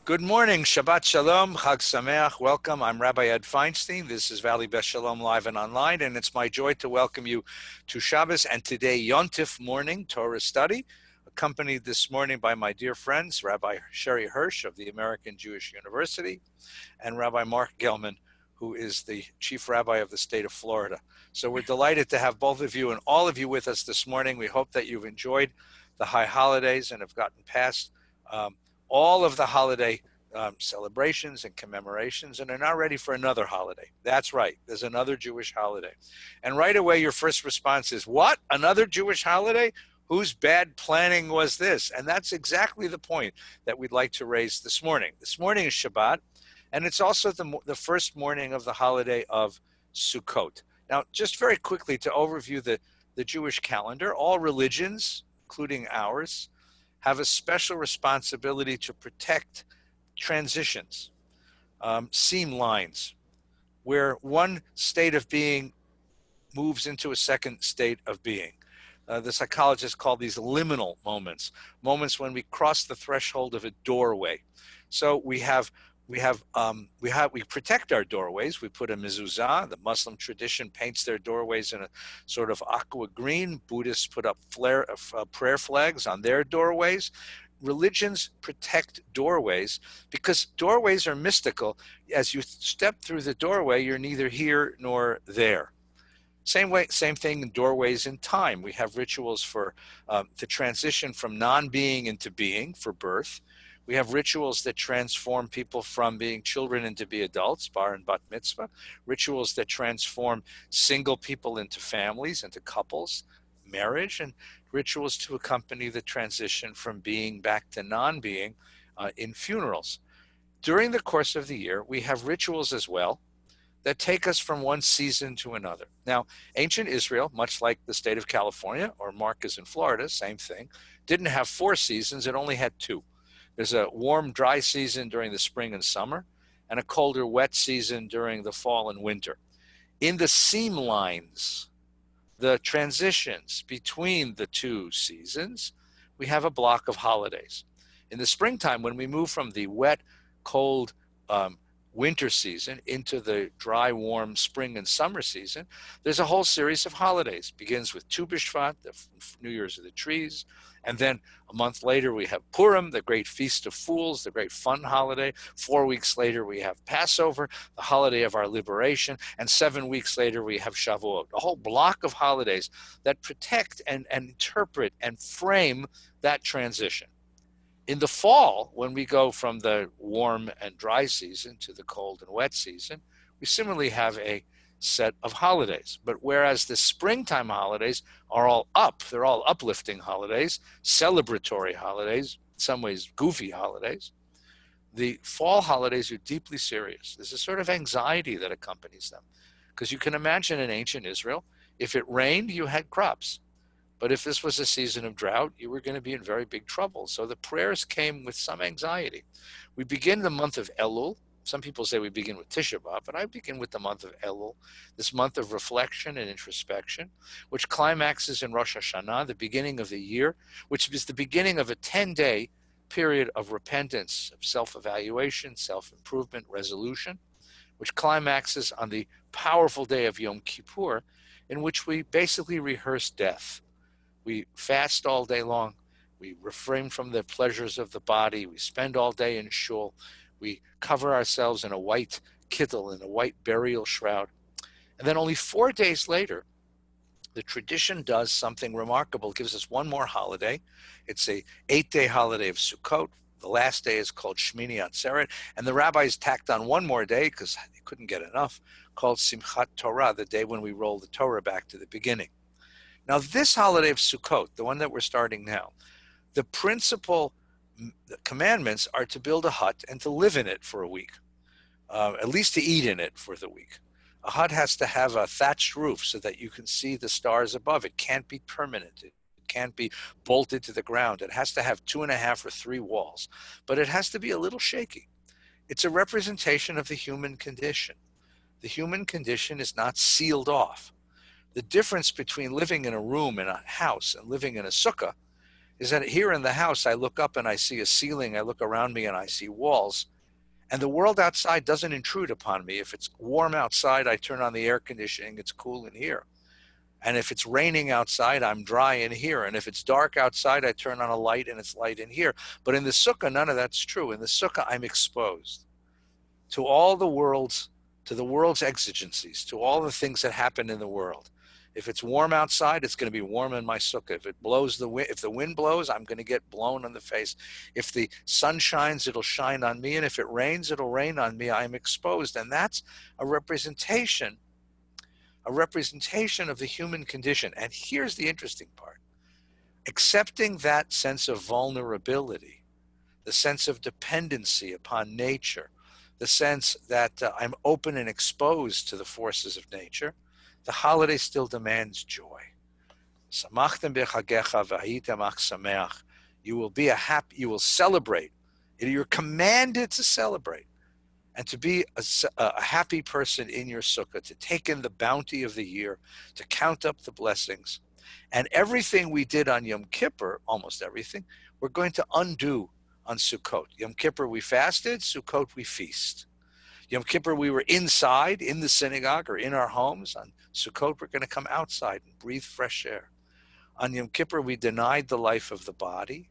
Good morning, Shabbat Shalom, Chag Sameach, welcome. I'm Rabbi Ed Feinstein. This is Valley Best Shalom live and online, and it's my joy to welcome you to Shabbos and today Yontif morning Torah study, accompanied this morning by my dear friends, Rabbi Sherre Hirsch of the American Jewish University and Rabbi Marc Gellman, who is the Chief Rabbi of the state of Florida. So we're delighted to have both of you and all of you with us this morning. We hope that you've enjoyed the high holidays and have gotten past all of the holiday celebrations and commemorations and are now ready for another holiday. That's right, there's another Jewish holiday. And right away your first response is, what? Another Jewish holiday? Whose bad planning was this? And that's exactly the point that we'd like to raise this morning. This morning is Shabbat, and it's also the first morning of the holiday of Sukkot. Now, just very quickly to overview the Jewish calendar, all religions, including ours, have a special responsibility to protect transitions, seam lines, where one state of being moves into a second state of being. The psychologists call these liminal moments, moments when we cross the threshold of a doorway. So we protect our doorways. We put a mezuzah. The Muslim tradition paints their doorways in a sort of aqua green. Buddhists put up prayer flags on their doorways. Religions protect doorways because doorways are mystical. As you step through the doorway, you're neither here nor there. Same thing in doorways in time. We have rituals for the transition from non-being into being, for birth. We have rituals that transform people from being children into be adults, bar and bat mitzvah. Rituals that transform single people into families, into couples, marriage, and rituals to accompany the transition from being back to non-being in funerals. During the course of the year, we have rituals as well that take us from one season to another. Now, ancient Israel, much like the state of California, or Marc is in Florida, same thing, didn't have 4 seasons, it only had 2. There's a warm, dry season during the spring and summer, and a colder, wet season during the fall and winter. In the seam lines, the transitions between the 2 seasons, we have a block of holidays. In the springtime, when we move from the wet, cold winter season into the dry, warm spring and summer season, there's a whole series of holidays. It begins with Tu B'Shvat, the New Year's of the trees, and then a month later we have Purim, the great feast of fools, the great fun holiday. 4 weeks later we have Passover, the holiday of our liberation, and 7 weeks later we have Shavuot, a whole block of holidays that protect and interpret and frame that transition. In the fall, when we go from the warm and dry season to the cold and wet season, we similarly have a set of holidays. But whereas the springtime holidays are all they're all uplifting holidays, celebratory holidays, in some ways goofy holidays, the fall holidays are deeply serious. There's a sort of anxiety that accompanies them. Because you can imagine in ancient Israel, if it rained, you had crops. But if this was a season of drought, you were going to be in very big trouble. So the prayers came with some anxiety. We begin the month of Elul. Some people say we begin with Tisha B'Av, but I begin with the month of Elul, this month of reflection and introspection, which climaxes in Rosh Hashanah, the beginning of the year, which is the beginning of a 10-day period of repentance, of self-evaluation, self-improvement, resolution, which climaxes on the powerful day of Yom Kippur, in which we basically rehearse death. We fast all day long. We refrain from the pleasures of the body. We spend all day in shul. We cover ourselves in a white kittel, in a white burial shroud. And then only 4 days later, the tradition does something remarkable. It gives us one more holiday. It's a 8-day holiday of Sukkot. The last day is called Shmini Atzeret. And the rabbis tacked on one more day, because they couldn't get enough, called Simchat Torah, the day when we roll the Torah back to the beginning. Now, this holiday of Sukkot, the one that we're starting now, the principal commandments are to build a hut and to live in it for a week, at least to eat in it for the week. A hut has to have a thatched roof so that you can see the stars above. It can't be permanent. It can't be bolted to the ground. It has to have 2.5 or 3 walls, but it has to be a little shaky. It's a representation of the human condition. The human condition is not sealed off. The difference between living in a room in a house and living in a sukkah is that here in the house, I look up and I see a ceiling, I look around me and I see walls, and the world outside doesn't intrude upon me. If it's warm outside, I turn on the air conditioning, it's cool in here. And if it's raining outside, I'm dry in here. And if it's dark outside, I turn on a light and it's light in here. But in the sukkah, none of that's true. In the sukkah, I'm exposed to all the world's, to the world's exigencies, to all the things that happen in the world. If it's warm outside, it's going to be warm in my sukkah. If it blows the wind, if the wind blows, I'm going to get blown on the face. If the sun shines, it'll shine on me. And if it rains, it'll rain on me. I'm exposed. And that's a representation of the human condition. And here's the interesting part. Accepting that sense of vulnerability, the sense of dependency upon nature, the sense that I'm open and exposed to the forces of nature, the holiday still demands joy. You will be you will celebrate. You're commanded to celebrate and to be a happy person in your sukkah, to take in the bounty of the year, to count up the blessings. And everything we did on Yom Kippur, almost everything, we're going to undo on Sukkot. Yom Kippur we fasted, Sukkot we feast. Yom Kippur we were inside in the synagogue or in our homes. On Sukkot we're going to come outside and breathe fresh air. On Yom Kippur we denied the life of the body,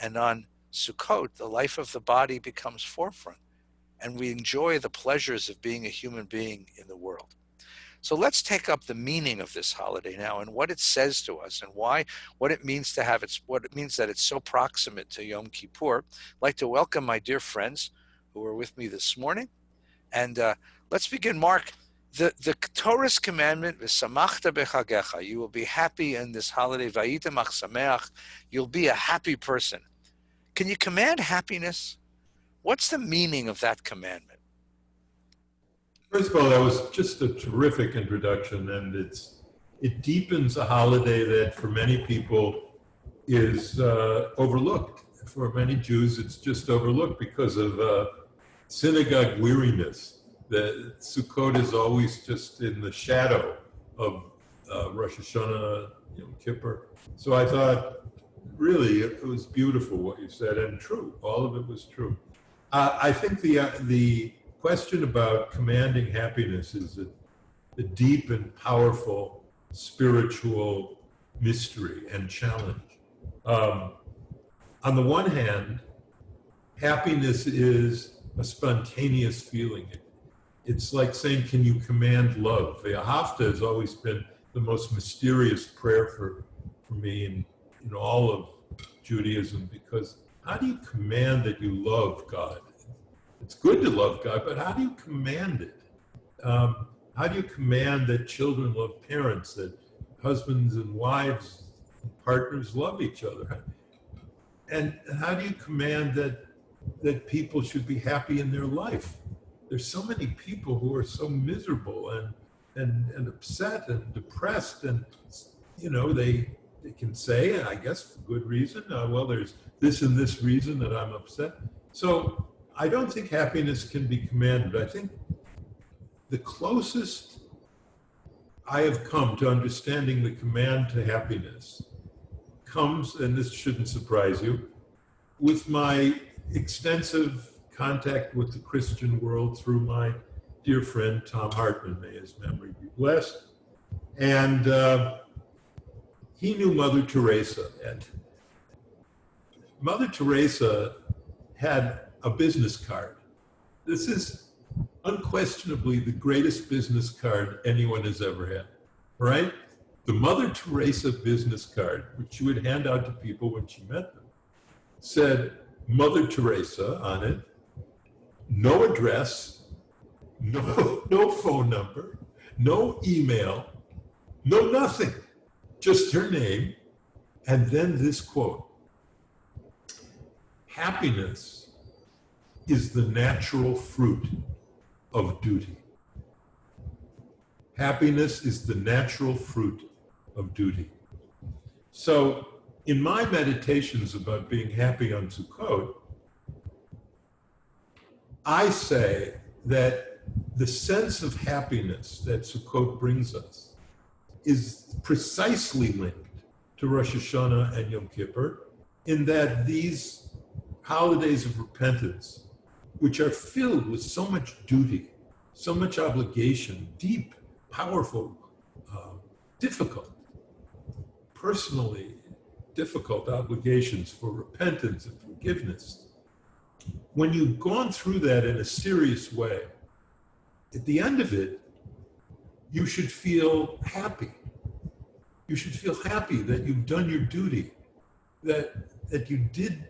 and on Sukkot the life of the body becomes forefront, and we enjoy the pleasures of being a human being in the world. So let's take up the meaning of this holiday now and what it says to us and what it means to have what it means that it's so proximate to Yom Kippur. I'd like to welcome my dear friends who are with me this morning. And let's begin. Marc, the Torah's commandment is Samachta bechagecha. You will be happy in this holiday. Vayitemach sameach. You'll be a happy person. Can you command happiness? What's the meaning of that commandment? First of all, that was just a terrific introduction, and it deepens a holiday that for many people is overlooked. For many Jews, it's just overlooked because of synagogue weariness. The Sukkot is always just in the shadow of Rosh Hashanah, Yom Kippur. So I thought, really, it was beautiful what you said, and true. All of it was true. I think the question about commanding happiness is a deep and powerful spiritual mystery and challenge. On the one hand, happiness is a spontaneous feeling. It's like saying, can you command love? Ve'ahavta has always been the most mysterious prayer for me in all of Judaism, because how do you command that you love God? It's good to love God, but how do you command it? How do you command that children love parents, that husbands and wives and partners love each other? And how do you command that people should be happy in their life? There's so many people who are so miserable and upset and depressed, and they can say, I guess for good reason, well, there's this and this reason that I'm upset. So I don't think happiness can be commanded. I think the closest I have come to understanding the command to happiness comes, and this shouldn't surprise you, with my extensive contact with the Christian world through my dear friend Tom Hartman, may his memory be blessed. And he knew Mother Teresa, and Mother Teresa had a business card. This is unquestionably the greatest business card anyone has ever had, right? The Mother Teresa business card, which she would hand out to people when she met them, said Mother Teresa on it, no address, no phone number, no email, no nothing, just her name, and then this quote: happiness is the natural fruit of duty. Happiness is the natural fruit of duty. So in my meditations about being happy on Sukkot, I say that the sense of happiness that Sukkot brings us is precisely linked to Rosh Hashanah and Yom Kippur, in that these holidays of repentance, which are filled with so much duty, so much obligation, deep, powerful, difficult, personally difficult obligations for repentance and forgiveness. When you've gone through that in a serious way, at the end of it, you should feel happy. You should feel happy that you've done your duty, that you did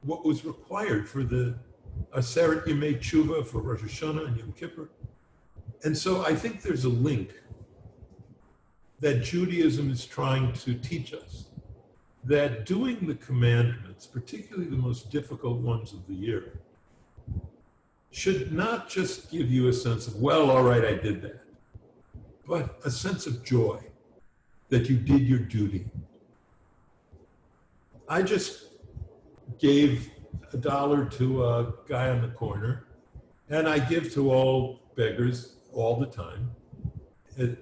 what was required for the Aseret Yemei Tshuva, for Rosh Hashanah and Yom Kippur. And so I think there's a link that Judaism is trying to teach us, that doing the commandments, particularly the most difficult ones of the year, should not just give you a sense of, well, all right, I did that, but a sense of joy that you did your duty. I just gave $1 to a guy on the corner, and I give to all beggars all the time.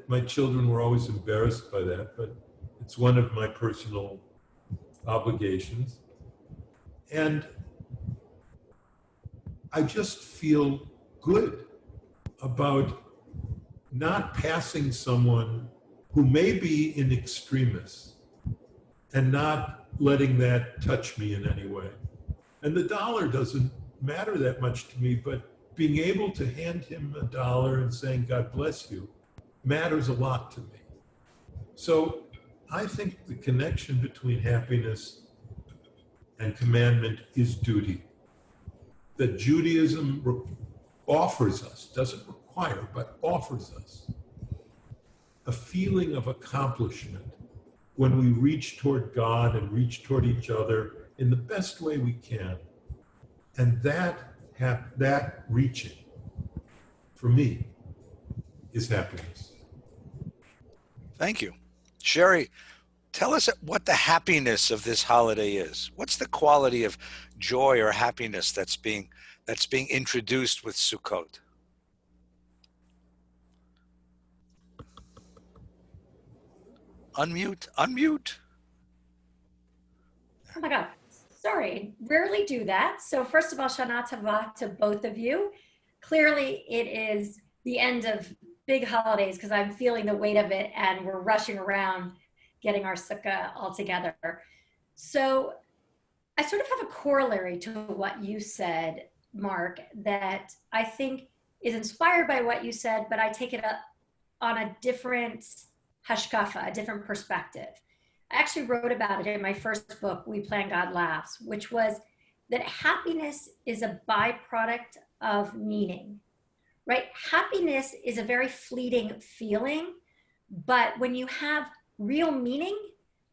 My children were always embarrassed by that, but it's one of my personal obligations. And I just feel good about not passing someone who may be in extremis and not letting that touch me in any way. And the $1 doesn't matter that much to me, but being able to hand him $1 and saying, God bless you, matters a lot to me. So I think the connection between happiness and commandment is duty. That Judaism offers us, doesn't require, but offers us a feeling of accomplishment when we reach toward God and reach toward each other in the best way we can. And that reaching, for me, is happiness. Thank you. Sherre, tell us what the happiness of this holiday is. What's the quality of joy or happiness that's being introduced with Sukkot? Unmute. Oh my God. Sorry, rarely do that. So first of all, Shana Tova to both of you. Clearly it is the end of big holidays because I'm feeling the weight of it and we're rushing around getting our sukkah all together. So I sort of have a corollary to what you said, Marc, that I think is inspired by what you said, but I take it up on a different hashkafa, a different perspective. I actually wrote about it in my first book, We Plan God Laughs, which was that happiness is a byproduct of meaning, right? Happiness is a very fleeting feeling, but when you have real meaning,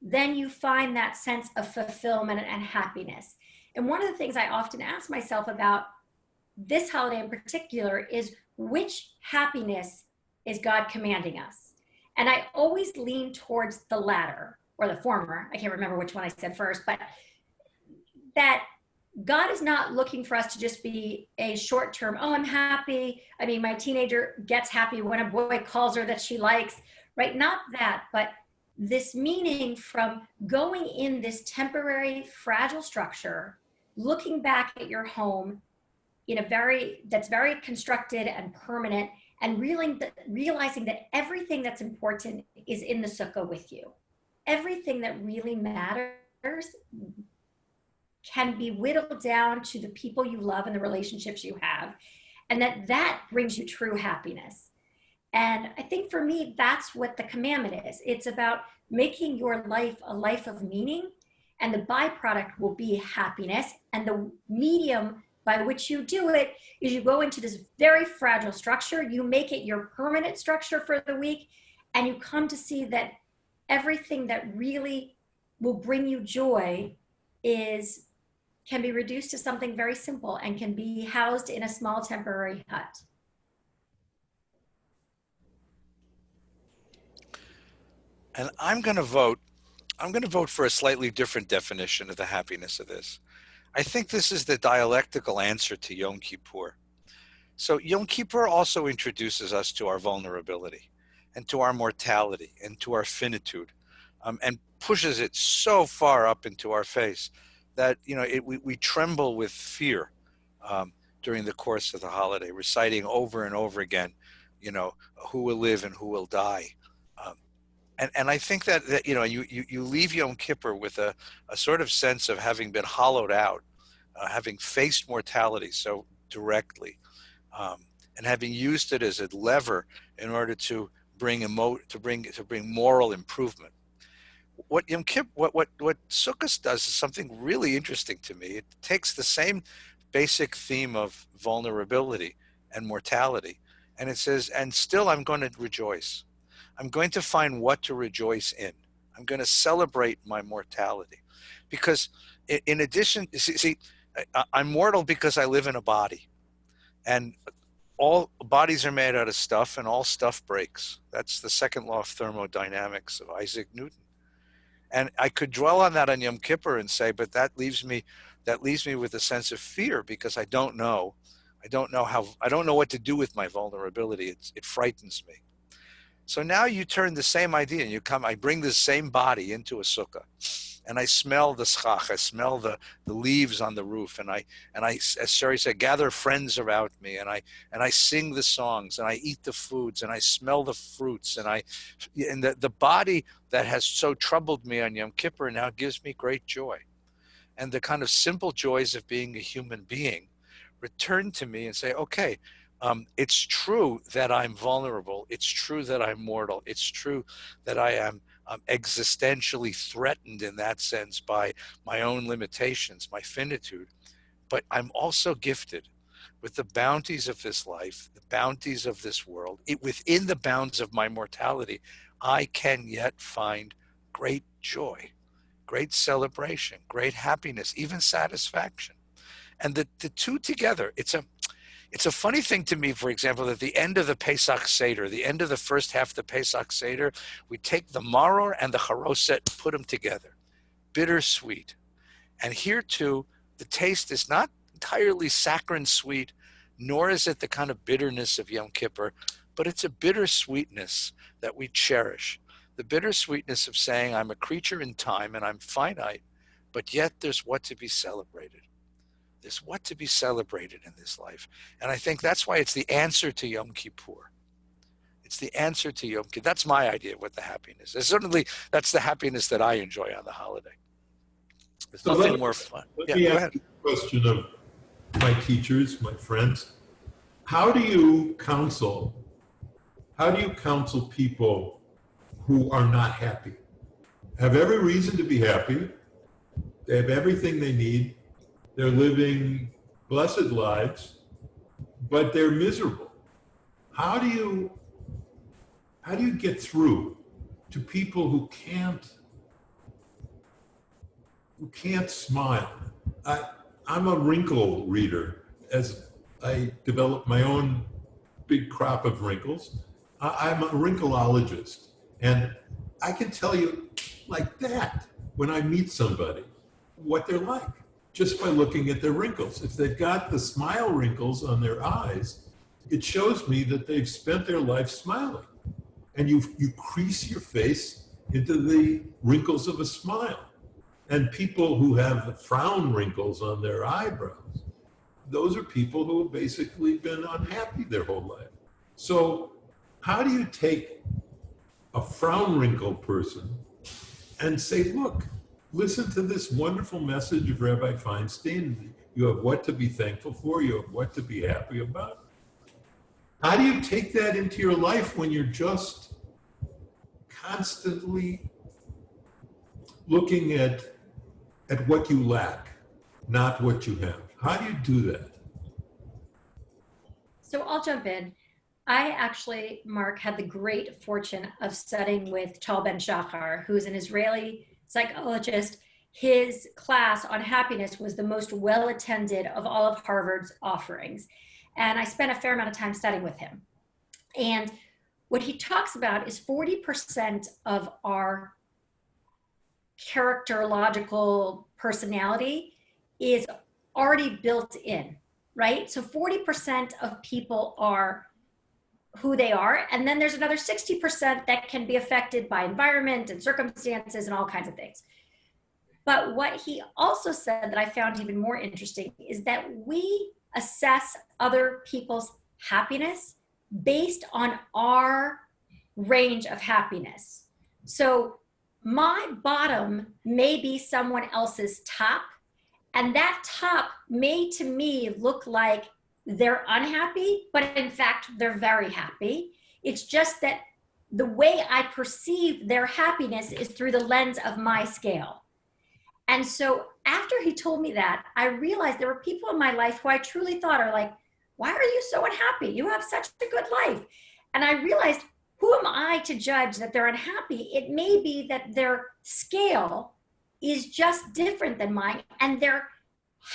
then you find that sense of fulfillment and happiness. And one of the things I often ask myself about this holiday in particular is which happiness is God commanding us? And I always lean towards the latter or the former. I can't remember which one I said first, but that God is not looking for us to just be a short-term, oh, I'm happy. I mean, my teenager gets happy when a boy calls her that she likes, right? Not that, but this meaning from going in this temporary, fragile structure, looking back at your home in that's very constructed and permanent, and realizing that everything that's important is in the sukkah with you. Everything that really matters can be whittled down to the people you love and the relationships you have, and that brings you true happiness. And I think for me, that's what the commandment is. It's about making your life a life of meaning, and the byproduct will be happiness. And the medium by which you do it is you go into this very fragile structure, you make it your permanent structure for the week, and you come to see that everything that really will bring you joy can be reduced to something very simple and can be housed in a small temporary hut. And I'm going to vote for a slightly different definition of the happiness of this. I think this is the dialectical answer to Yom Kippur. So Yom Kippur also introduces us to our vulnerability and to our mortality and to our finitude. And pushes it so far up into our face that, you know, we tremble with fear during the course of the holiday, reciting over and over again, you know, who will live and who will die. Um, and I think that you know, you leave Yom Kippur with a sort of sense of having been hollowed out, having faced mortality so directly, and having used it as a lever in order to bring moral improvement. What Yom Kippur, what Sukkot does is something really interesting to me. It takes the same basic theme of vulnerability and mortality, and it says, and still I'm going to rejoice. I'm going to find what to rejoice in. I'm going to celebrate my mortality, because in addition, see, I'm mortal because I live in a body, and all bodies are made out of stuff, and all stuff breaks. That's the second law of thermodynamics of Isaac Newton. And I could dwell on that on Yom Kippur and say, but that leaves me with a sense of fear, because I don't know what to do with my vulnerability. It frightens me. So now you turn the same idea and I bring this same body into a sukkah, and I smell the schach, I smell the leaves on the roof, and I, as Sherre said, gather friends around me, and I sing the songs, and I eat the foods, and I smell the fruits, and the body that has so troubled me on Yom Kippur now gives me great joy. And the kind of simple joys of being a human being return to me and say, okay, it's true that I'm vulnerable. It's true that I'm mortal. It's true that I am existentially threatened in that sense by my own limitations, my finitude. But I'm also gifted with the bounties of this life, the bounties of this world. Within the bounds of my mortality, I can yet find great joy, great celebration, great happiness, even satisfaction. And the two together, it's a funny thing to me, for example, at the end of the Pesach Seder, the end of the first half of the Pesach Seder, we take the maror and the charoset and put them together. Bittersweet. And here too, the taste is not entirely saccharine sweet, nor is it the kind of bitterness of Yom Kippur, but it's a bittersweetness that we cherish. The bittersweetness of saying, I'm a creature in time and I'm finite, but yet there's what to be celebrated. There's what to be celebrated in this life. And I think that's why it's the answer to Yom Kippur. It's the answer to Yom Kippur. That's my idea of what the happiness is. Certainly, that's the happiness that I enjoy on the holiday. There's So nothing more fun. Let Yeah, me go ask ahead. you a question of my teachers, my friends. How do you counsel people who are not happy? Have every reason to be happy. They have everything they need. They're living blessed lives, but they're miserable. How do you get through to people who can't smile? I'm a wrinkle reader. As I develop my own big crop of wrinkles, I'm a wrinkleologist, and I can tell you like that when I meet somebody what they're like just by looking at their wrinkles. If they've got the smile wrinkles on their eyes, it shows me that they've spent their life smiling. And you crease your face into the wrinkles of a smile. And people who have frown wrinkles on their eyebrows, those are people who have basically been unhappy their whole life. So how do you take a frown wrinkle person and say, look, listen to this wonderful message of Rabbi Feinstein. You have what to be thankful for. You have what to be happy about. How do you take that into your life when you're just constantly looking at what you lack, not what you have? How do you do that? So I'll jump in. I actually, Marc, had the great fortune of studying with Tal Ben-Shahar, who's an Israeli psychologist. His class on happiness was the most well-attended of all of Harvard's offerings. And I spent a fair amount of time studying with him. And what he talks about is 40% of our characterological personality is already built in, right? So 40% of people are who they are. And then there's another 60% that can be affected by environment and circumstances and all kinds of things. But what he also said that I found even more interesting is that we assess other people's happiness based on our range of happiness. So my bottom may be someone else's top, and that top may to me look like they're unhappy, but in fact, they're very happy. It's just that the way I perceive their happiness is through the lens of my scale. And so after he told me that, I realized there were people in my life who I truly thought are like, why are you so unhappy? You have such a good life. And I realized, who am I to judge that they're unhappy? It may be that their scale is just different than mine, and they're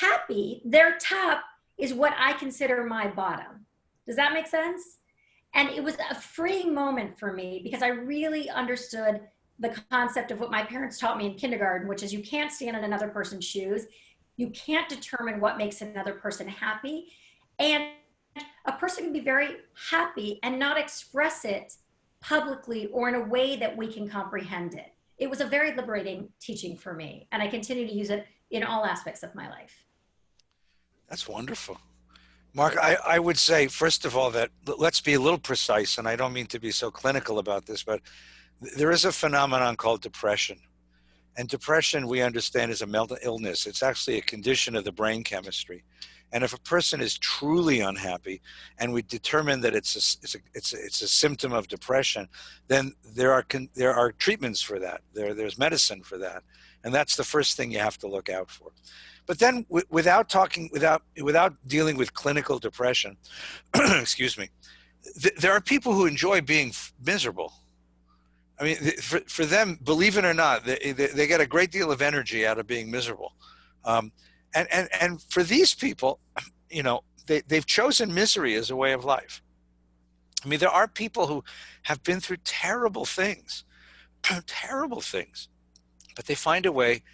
happy. Their top is what I consider my bottom. Does that make sense? And it was a freeing moment for me because I really understood the concept of what my parents taught me in kindergarten, which is you can't stand in another person's shoes. You can't determine what makes another person happy. And a person can be very happy and not express it publicly or in a way that we can comprehend it. It was a very liberating teaching for me, and I continue to use it in all aspects of my life. That's wonderful. Marc, I would say, first of all, that let's be a little precise, and I don't mean to be so clinical about this, but there is a phenomenon called depression. And depression, we understand, is a mental illness. It's actually a condition of the brain chemistry. And if a person is truly unhappy, and we determine that it's a symptom of depression, then there are treatments for that. There's medicine for that, and that's the first thing you have to look out for. But then, without dealing with clinical depression, excuse me, there are people who enjoy being miserable. I mean, for them, believe it or not, they get a great deal of energy out of being miserable. And for these people, you know, they've chosen misery as a way of life. I mean, there are people who have been through terrible things, terrible things, but they find a way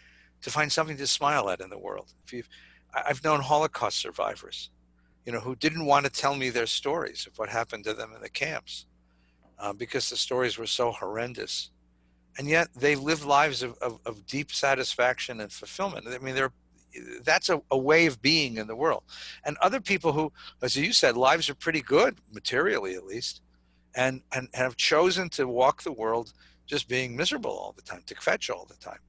to find something to smile at in the world. I've known Holocaust survivors, you know, who didn't want to tell me their stories of what happened to them in the camps because the stories were so horrendous. And yet they lived lives of deep satisfaction and fulfillment. I mean, that's a way of being in the world. And other people who, as you said, lives are pretty good, materially at least, and have chosen to walk the world just being miserable all the time, to kvetch all the time.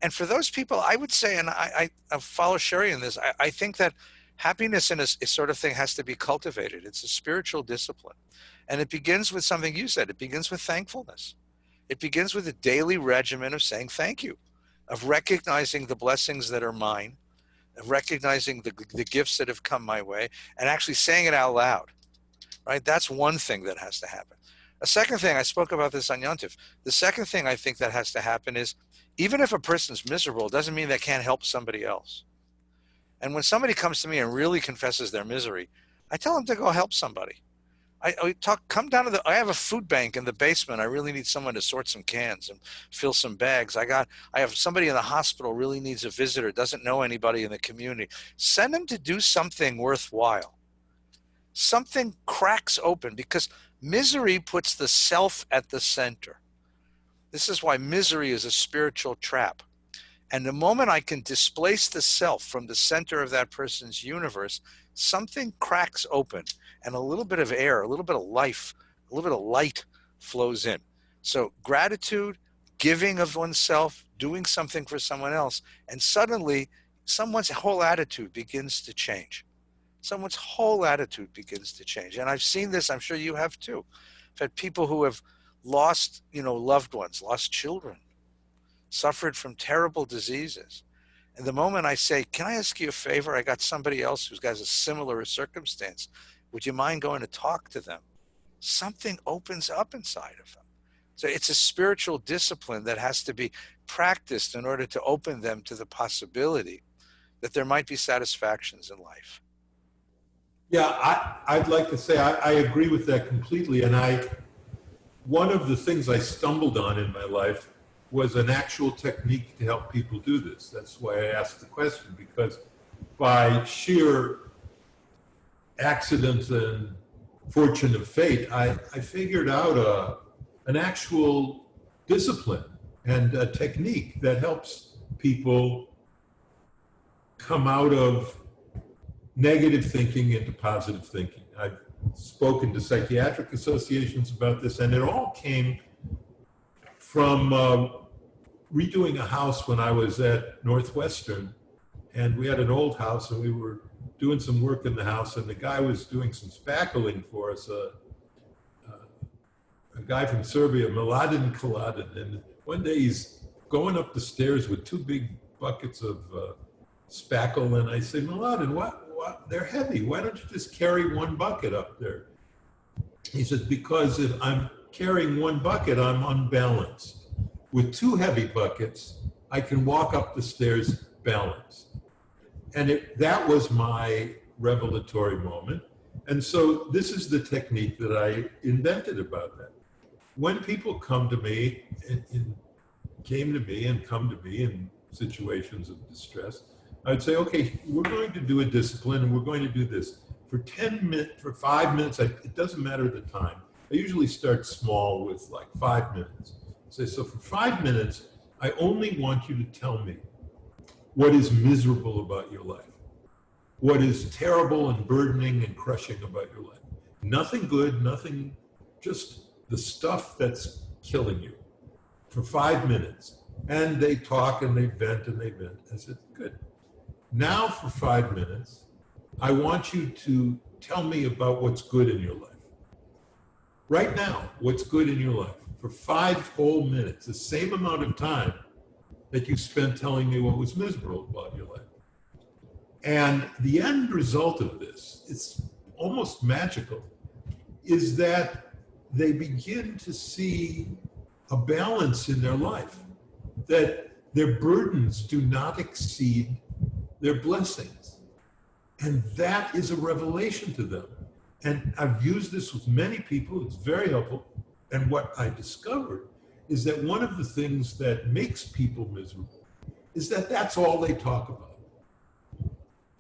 And for those people, I would say, and I follow Sherre in this, I think that happiness in a sort of thing has to be cultivated. It's a spiritual discipline. And it begins with something you said. It begins with thankfulness. It begins with a daily regimen of saying thank you, of recognizing the blessings that are mine, of recognizing the gifts that have come my way, and actually saying it out loud, right? That's one thing that has to happen. A second thing, I spoke about this on Yontif, the second thing I think that has to happen is, even if a person's miserable, it doesn't mean they can't help somebody else. And when somebody comes to me and really confesses their misery, I tell them to go help somebody. Come down to I have a food bank in the basement. I really need someone to sort some cans and fill some bags. I have somebody in the hospital really needs a visitor, doesn't know anybody in the community. Send them to do something worthwhile. Something cracks open, because misery puts the self at the center. This is why misery is a spiritual trap. And the moment I can displace the self from the center of that person's universe, something cracks open and a little bit of air, a little bit of life, a little bit of light flows in. So gratitude, giving of oneself, doing something for someone else, and suddenly someone's whole attitude begins to change. Someone's whole attitude begins to change. And I've seen this, I'm sure you have too. I've had people who have lost, loved ones, lost children, suffered from terrible diseases. And the moment I say, can I ask you a favor? I got somebody else who's got a similar circumstance. Would you mind going to talk to them? Something opens up inside of them. So it's a spiritual discipline that has to be practiced in order to open them to the possibility that there might be satisfactions in life. Yeah, I'd like to say I agree with that completely. And one of the things I stumbled on in my life was an actual technique to help people do this. That's why I asked the question, because by sheer accident and fortune of fate, I figured out an actual discipline and a technique that helps people come out of negative thinking into positive thinking. I've spoken to psychiatric associations about this, and it all came from redoing a house when I was at Northwestern, and we had an old house, and we were doing some work in the house, and the guy was doing some spackling for us, a guy from Serbia, Miladin Kaladin, and one day he's going up the stairs with two big buckets of spackle, and I say, Miladin, what? They're heavy. Why don't you just carry one bucket up there? He says, because if I'm carrying one bucket, I'm unbalanced. With two heavy buckets, I can walk up the stairs balanced. And that was my revelatory moment. And so this is the technique that I invented about that. When people come to me, came to me and come to me in situations of distress, I'd say, okay, we're going to do a discipline and we're going to do this. For 10 minutes, for 5 minutes, it doesn't matter the time. I usually start small with like 5 minutes. Say, so for 5 minutes, I only want you to tell me what is miserable about your life. What is terrible and burdening and crushing about your life. Nothing good, nothing, just the stuff that's killing you for 5 minutes. And they talk and they vent and they vent. I said, good. Now for 5 minutes, I want you to tell me about what's good in your life. Right now, what's good in your life for 5 whole minutes, the same amount of time that you spent telling me what was miserable about your life. And the end result of this, it's almost magical, is that they begin to see a balance in their life, that their burdens do not exceed their blessings. And that is a revelation to them. And I've used this with many people, it's very helpful. And what I discovered is that one of the things that makes people miserable is that that's all they talk about.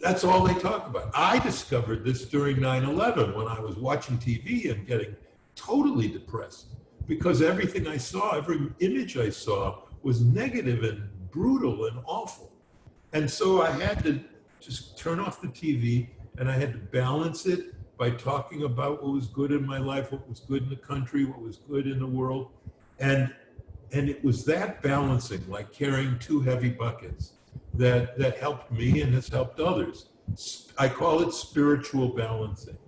That's all they talk about. I discovered this during 9/11 when I was watching TV and getting totally depressed because everything I saw, every image I saw was negative and brutal and awful. And so I had to just turn off the TV and I had to balance it by talking about what was good in my life, what was good in the country, what was good in the world. And it was that balancing, like carrying two heavy buckets, that helped me and has helped others. I call it spiritual balancing.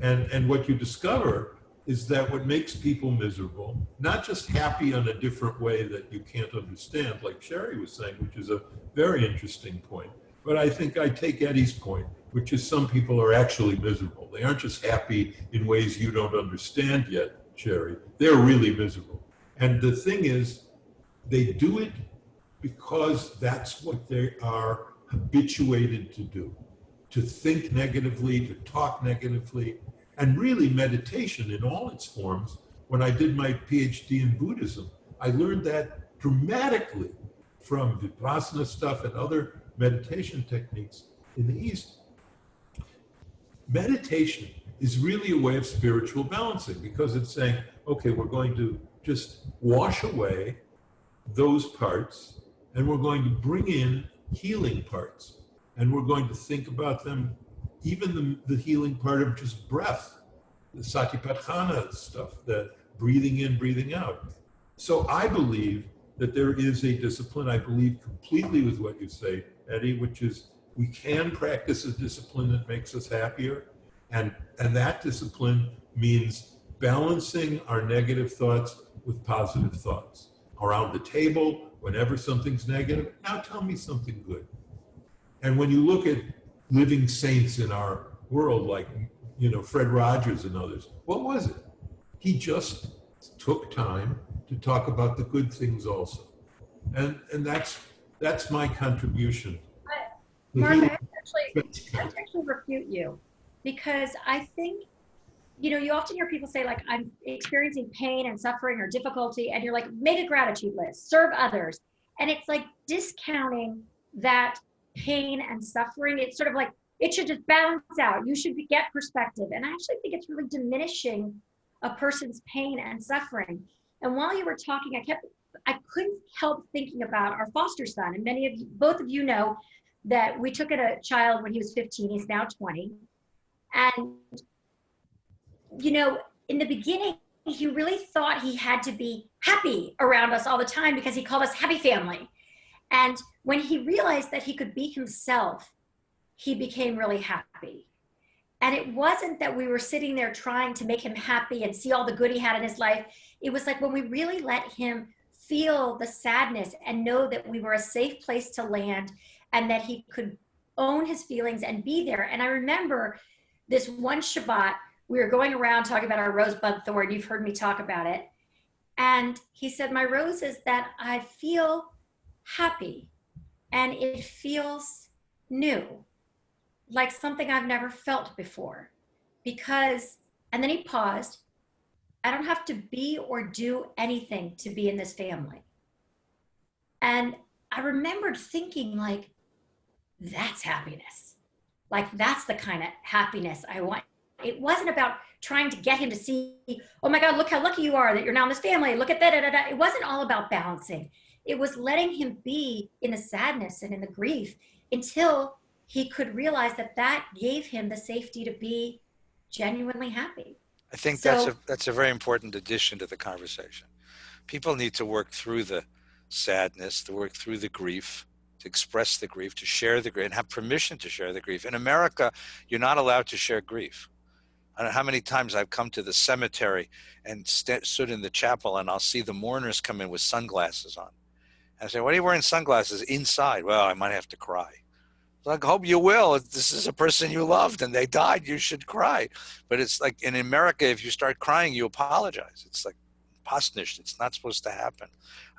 And what you discover is that what makes people miserable, not just happy on a different way that you can't understand, like Sherre was saying, which is a very interesting point. But I think I take Eddie's point, which is some people are actually miserable. They aren't just happy in ways you don't understand yet, Sherre. They're really miserable. And the thing is, they do it because that's what they are habituated to do, to think negatively, to talk negatively. And really meditation in all its forms, when I did my PhD in Buddhism, I learned that dramatically from Vipassana stuff and other meditation techniques in the East. Meditation is really a way of spiritual balancing because it's saying, okay, we're going to just wash away those parts and we're going to bring in healing parts and we're going to think about them, even the healing part of just breath, the satipatthana stuff, that breathing in, breathing out. So I believe that there is a discipline. I believe completely with what you say, Eddie, which is we can practice a discipline that makes us happier. And that discipline means balancing our negative thoughts with positive thoughts. Around the table, whenever something's negative, now tell me something good. And when you look at living saints in our world, like, Fred Rogers and others, what was it? He just took time to talk about the good things also. And that's my contribution. Marc, I have to actually refute you because I think, you often hear people say, like, I'm experiencing pain and suffering or difficulty, and you're like, make a gratitude list, serve others. And it's like discounting that pain and suffering. It's sort of like It should just balance out. You should get perspective. And I actually think it's really diminishing a person's pain and suffering. And while you were talking, I couldn't help thinking about our foster son. And many of you, both of you know that we took in a child when he was 15, he's now 20. And, you know, in the beginning, he really thought he had to be happy around us all the time because he called us happy family. And when he realized that he could be himself, he became really happy. And it wasn't that we were sitting there trying to make him happy and see all the good he had in his life. It was like when we really let him feel the sadness and know that we were a safe place to land and that he could own his feelings and be there. And I remember this one Shabbat, we were going around talking about our rosebud thorn. You've heard me talk about it. And he said, my rose is that I feel happy and it feels new, like something I've never felt before. Because, and then he paused, I don't have to be or do anything to be in this family. And I remembered thinking like, that's happiness. Like that's the kind of happiness I want. It wasn't about trying to get him to see, oh my God, look how lucky you are that you're now in this family. Look at that. Da, da, da. It wasn't all about balancing. It was letting him be in the sadness and in the grief until he could realize that that gave him the safety to be genuinely happy. I think So, that's a very important addition to the conversation. People need to work through the sadness, to work through the grief, to express the grief, to share the grief, and have permission to share the grief. In America, you're not allowed to share grief. I don't know how many times I've come to the cemetery and stood in the chapel, and I'll see the mourners come in with sunglasses on. And I say, "Why are you wearing sunglasses inside?" "Well, I might have to cry." Like, hope you will. This is a person you loved and they died. You should cry. But it's like in America, if you start crying, you apologize. It's like pasnish. It's not supposed to happen.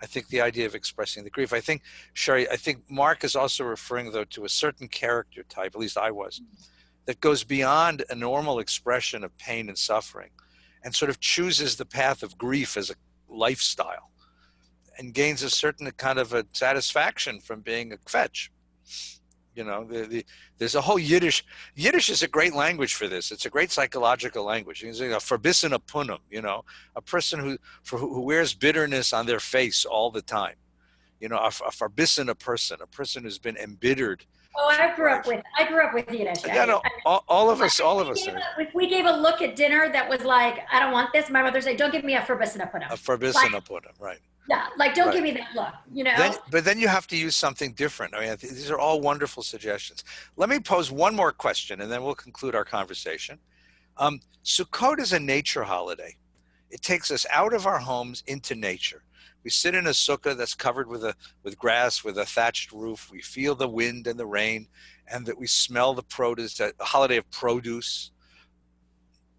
I think the idea of expressing the grief. I think, Sherre, I think Marc is also referring, though, to a certain character type, at least I was, that goes beyond a normal expression of pain and suffering and sort of chooses the path of grief as a lifestyle and gains a certain kind of a satisfaction from being a kvetch. You know, there's a whole Yiddish. Yiddish is a great language for this. It's a great psychological language. It's a verbissen punum, you know, a person who wears bitterness on their face all the time. You know, a verbissen person, a person who's been embittered. oh, I grew up with Yiddish. Yeah, no, all of us. If we gave a look at dinner that was like, I don't want this, my mother said, don't give me a verbissen punum. A verbissen punum, right. Yeah, like don't right. give me that look, you know. But then you have to use something different. I mean, these are all wonderful suggestions. Let me pose one more question, and then we'll conclude our conversation. Sukkot is a nature holiday. It takes us out of our homes into nature. We sit in a sukkah that's covered with grass, with a thatched roof. We feel the wind and the rain, and that we smell the produce. A holiday of produce.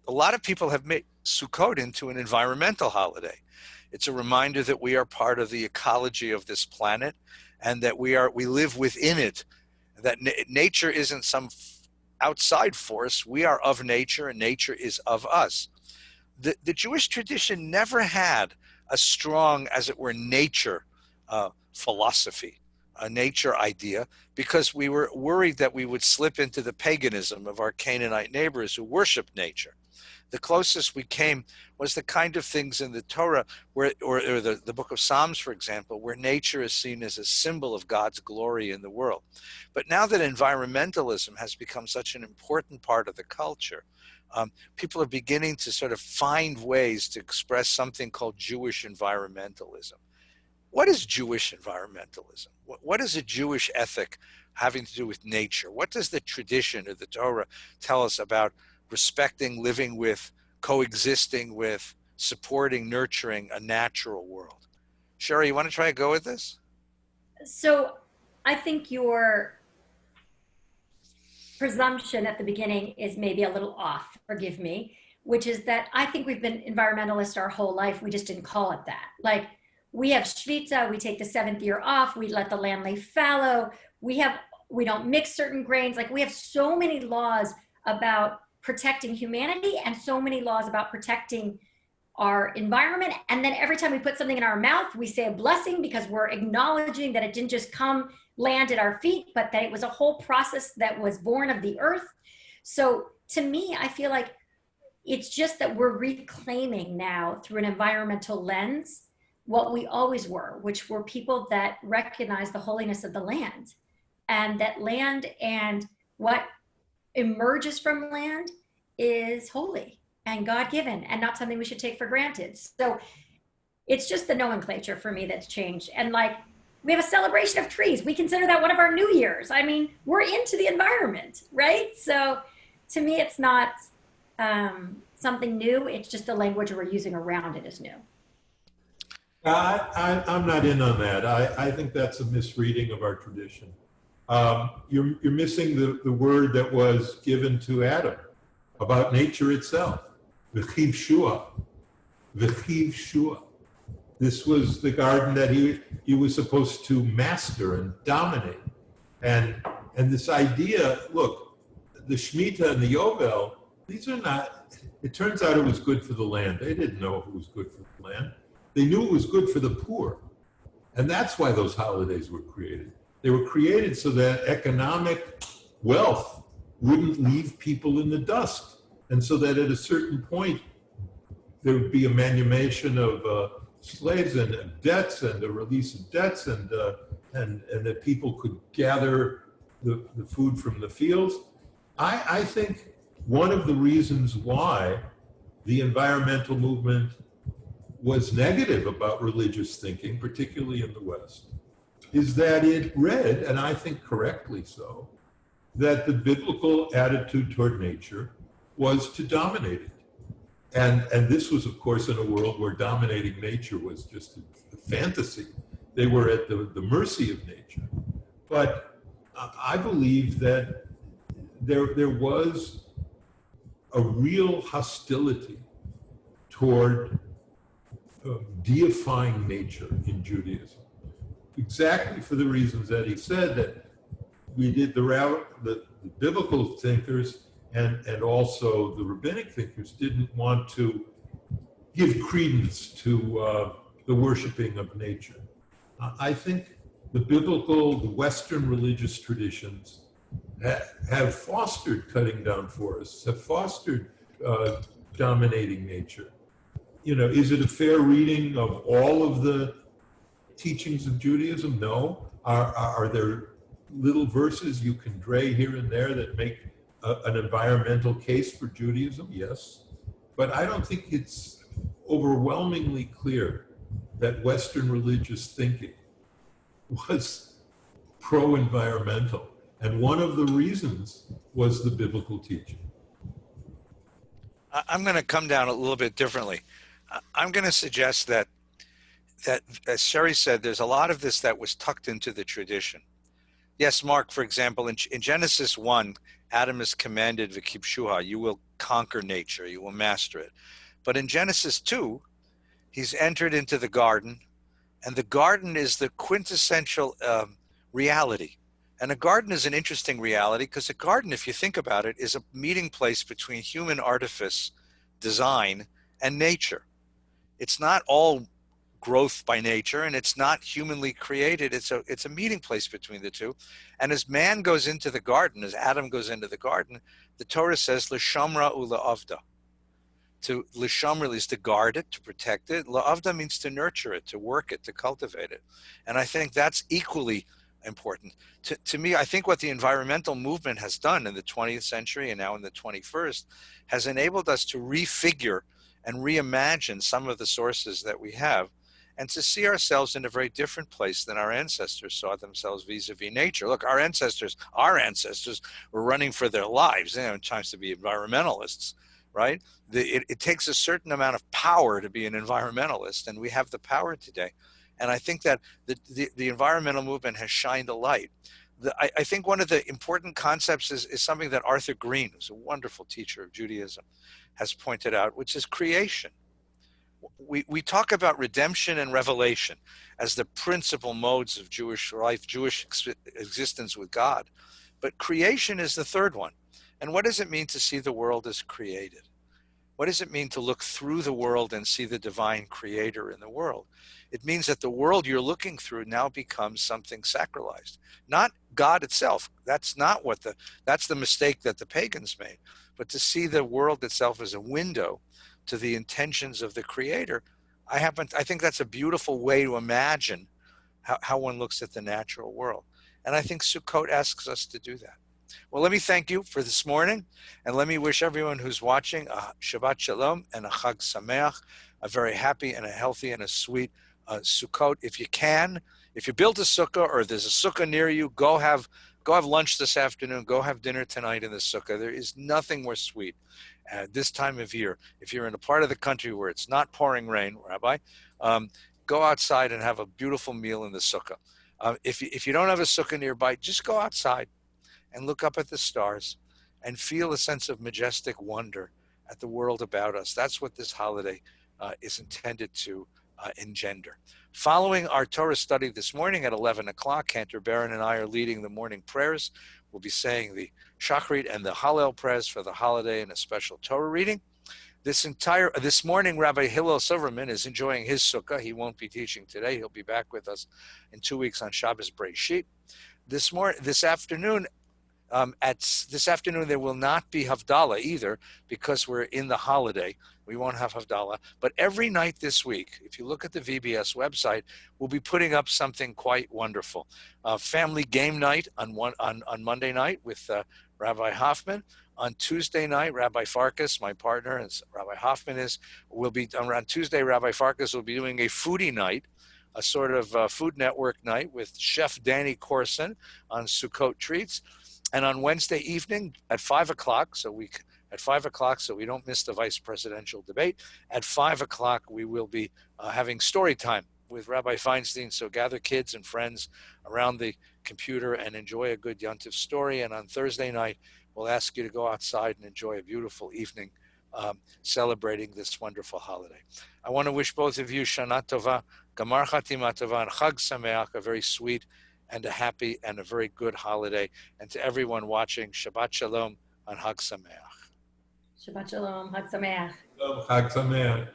A lot of people have made Sukkot into an environmental holiday. It's a reminder that we are part of the ecology of this planet and that we live within it, that nature isn't some outside force. We are of nature and nature is of us. The Jewish tradition never had a strong, as it were, nature philosophy, a nature idea, because we were worried that we would slip into the paganism of our Canaanite neighbors who worship nature. The closest we came was the kind of things in the Torah, or the book of Psalms, for example, where nature is seen as a symbol of God's glory in the world. But now that environmentalism has become such an important part of the culture, people are beginning to sort of find ways to express something called Jewish environmentalism. What is Jewish environmentalism? What is a Jewish ethic having to do with nature? What does the tradition of the Torah tell us about respecting, living with, coexisting with, supporting, nurturing a natural world? Sherre, you want to try to go with this? So I think your presumption at the beginning is maybe a little off, forgive me, which is that I think we've been environmentalists our whole life. We just didn't call it that. Like we have Shvita, we take the 7th year off, we let the land lay fallow, we don't mix certain grains. Like we have so many laws about protecting humanity and so many laws about protecting our environment. And then every time we put something in our mouth, we say a blessing because we're acknowledging that it didn't just come land at our feet, but that it was a whole process that was born of the earth. So to me, I feel like it's just that we're reclaiming now through an environmental lens what we always were, which were people that recognize the holiness of the land, and that land and what emerges from land is holy and God-given and not something we should take for granted. So it's just the nomenclature for me that's changed. And like, we have a celebration of trees. We consider that one of our New Year's. I mean, we're into the environment, right? So to me, it's not something new. It's just the language we're using around it is new. I'm not in on that. I think that's a misreading of our tradition. You're missing the word that was given to Adam about nature itself. V'chiv shua. V'chiv shua. This was the garden that he was supposed to master and dominate. And this idea, look, the Shemitah and the Yovel, these are not, it turns out it was good for the land. They didn't know if it was good for the land. They knew it was good for the poor. And that's why those holidays were created. They were created so that economic wealth wouldn't leave people in the dust. And so that at a certain point, there would be a manumission of slaves and debts and the release of debts and that people could gather the food from the fields. I think one of the reasons why the environmental movement was negative about religious thinking, particularly in the West, is that it read, and I think correctly so, that the biblical attitude toward nature was to dominate it. And this was, of course, in a world where dominating nature was just a fantasy. They were at the mercy of nature. But I believe that there was a real hostility toward deifying nature in Judaism, exactly for the reasons that he said, that we did the biblical thinkers and also the rabbinic thinkers didn't want to give credence to the worshiping of nature. I think the biblical, the Western religious traditions have fostered cutting down forests, have fostered dominating nature. You know, is it a fair reading of all of the teachings of Judaism? No. Are there little verses you can dray here and there that make an environmental case for Judaism? Yes. But I don't think it's overwhelmingly clear that Western religious thinking was pro-environmental. And one of the reasons was the biblical teaching. I'm going to come down a little bit differently. I'm going to suggest that as Sherre said, there's a lot of this that was tucked into the tradition. Yes, Marc, for example, in Genesis 1, Adam is commanded v'kipshuha, you will conquer nature, you will master it. But in Genesis 2, he's entered into the garden, and the garden is the quintessential reality. And a garden is an interesting reality because a garden, if you think about it, is a meeting place between human artifice, design, and nature. It's not all growth by nature, and it's not humanly created. It's a meeting place between the two. And as man goes into the garden, as Adam goes into the garden, the Torah says l'shamra u'la'avda. To l'shamra is to guard it, to protect it. La'avda means to nurture it, to work it, to cultivate it. And I think that's equally important. To me, I think what the environmental movement has done in the 20th century and now in the 21st has enabled us to refigure and reimagine some of the sources that we have, and to see ourselves in a very different place than our ancestors saw themselves vis-a-vis nature. Look, our ancestors were running for their lives, in times to be environmentalists, right? It takes a certain amount of power to be an environmentalist, and we have the power today. And I think that the environmental movement has shined a light. I think one of the important concepts is something that Arthur Green, who's a wonderful teacher of Judaism, has pointed out, which is creation. We talk about redemption and revelation as the principal modes of Jewish life, Jewish existence with God. But creation is the third one. And what does it mean to see the world as created? What does it mean to look through the world and see the divine creator in the world? It means that the world you're looking through now becomes something sacralized, not God itself. That's the mistake that the pagans made. But to see the world itself as a window to the intentions of the creator, I think that's a beautiful way to imagine how one looks at the natural world. And I think Sukkot asks us to do that. Well, let me thank you for this morning, and let me wish everyone who's watching a Shabbat Shalom and a Chag Sameach, a very happy and a healthy and a sweet Sukkot. If you can, if you built a sukkah or there's a sukkah near you, go have lunch this afternoon, go have dinner tonight in the sukkah. There is nothing more sweet at this time of year. If you're in a part of the country where it's not pouring rain, Rabbi, go outside and have a beautiful meal in the sukkah. If you don't have a sukkah nearby, just go outside and look up at the stars and feel a sense of majestic wonder at the world about us. That's what this holiday is intended to engender. Following our Torah study this morning at 11 o'clock, Cantor Barron and I are leading the morning prayers. We'll be saying the Shachrit and the Hallel prayers for the holiday and a special Torah reading. This morning, Rabbi Hillel Silverman is enjoying his sukkah. He won't be teaching today. He'll be back with us in 2 weeks on Shabbos Breishit. This afternoon, there will not be Havdalah either because we're in the holiday. We won't have Havdalah. But every night this week, if you look at the VBS website, we'll be putting up something quite wonderful. Family game night on Monday night with Rabbi Hoffman. On Tuesday night, Rabbi Farkas, my partner, as Rabbi Hoffman will be around Tuesday. Rabbi Farkas will be doing a foodie night, a sort of Food Network night with Chef Danny Corson on Sukkot treats. And on Wednesday evening at 5 o'clock, so we don't miss the vice presidential debate, at 5 o'clock we will be having story time with Rabbi Feinstein. So gather kids and friends around the computer and enjoy a good Yontif story. And on Thursday night, we'll ask you to go outside and enjoy a beautiful evening celebrating this wonderful holiday. I want to wish both of you Shana Tova, Gamar Chatima Tova, and Chag Sameach, a very sweet and a happy and a very good holiday. And to everyone watching, Shabbat Shalom and Chag Sameach. Shabbat Shalom, Chag Sameach. Chag Sameach.